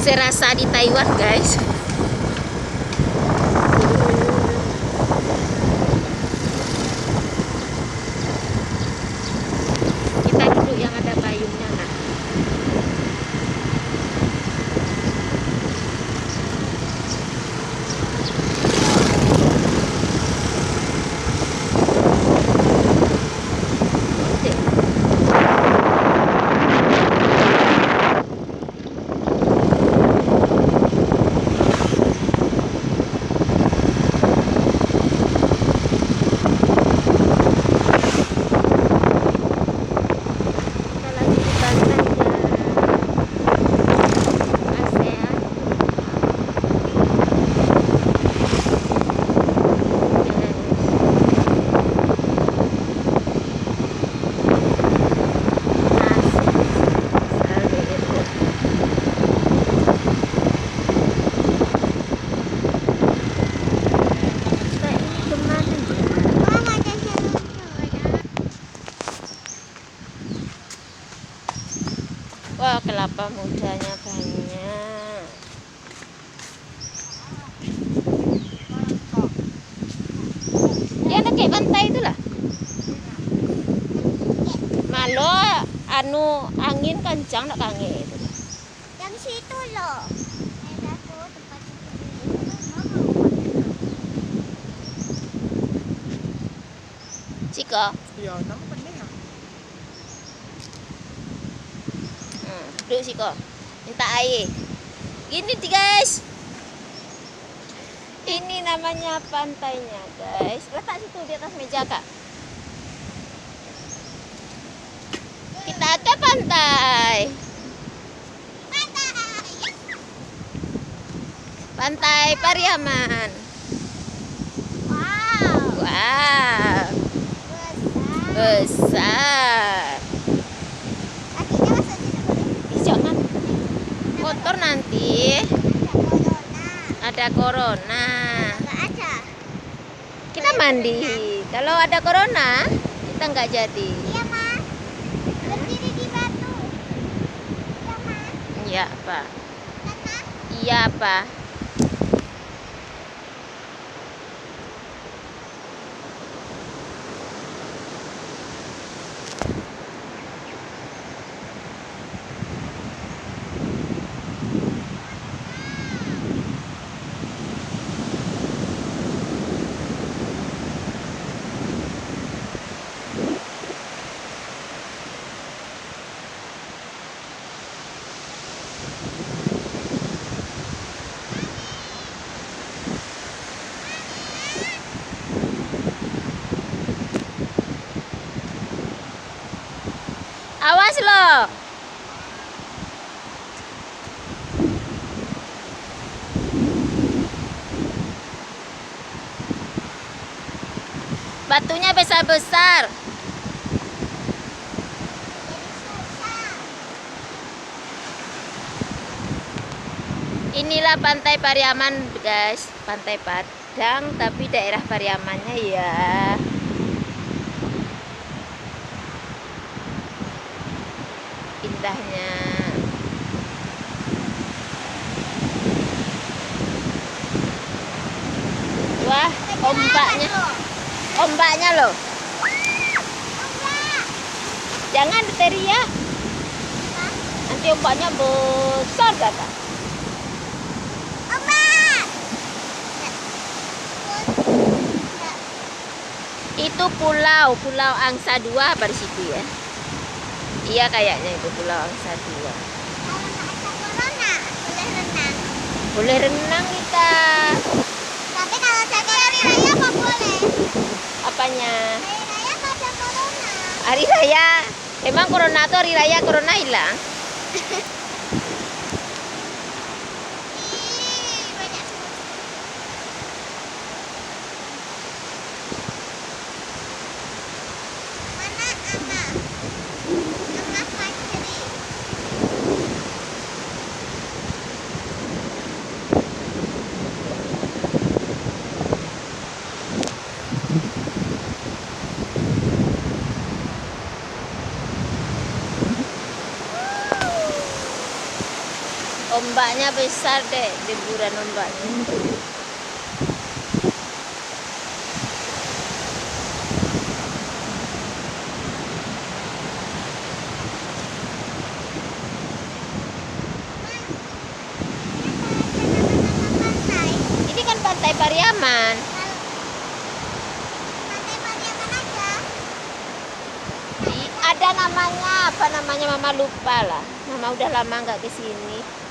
serasa di Taiwan, guys. Kita duduk yang ada payungnya, nah. Wah, kelapa mudanya banyak. Ya, ada kayak pantai itulah. Malo, anu angin kencang nak kange itu. Yang situ loh. Cika. Iya, nama penting ya. Duduk Cika. Minta air. Gini nih guys. Ini namanya pantainya, guys. Letak situ di atas meja, Kak. Kita ke pantai. Pantai Pariaman. Wow. Wow. Besar. Besar. Kakinya masuk sini boleh? Ih, jangan. Kotor nanti. Ada corona. Ada corona. Nggak ada. Kita mandi. Kalau ada corona, kita nggak jadi. Iya, Ma. Berdiri di batu. Iya, Ma. Iya, Pak. Kan, Ma? Iya, Pak. Awas loh. Batunya besar-besar. Inilah Pantai Pariaman, guys. Pantai Padang, tapi daerah Pariamannya ya. Indahnya. Wah, ombaknya. Ombaknya loh. Jangan teriak. Nanti ombaknya besar, Kakak. Itu Pulau Angsa 2 apa di situ ya? Iya kayaknya itu Pulau Angsa 2. Kalau nggak ada corona, boleh renang. Boleh renang kita. Tapi kalau jadi hari raya apa boleh? Apanya? Hari raya nggak ada corona. Hari raya. Emang corona tuh hari raya corona hilang? Ih, banyak semut. Mana Ama? Ama Fajri. Ombaknya besar deh, deburan ombaknya. Pantai. Ini kan Pantai Pariaman. Pantai Pariaman aja. Ada namanya, apa namanya Mama lupa lah. Mama udah lama nggak ke sini.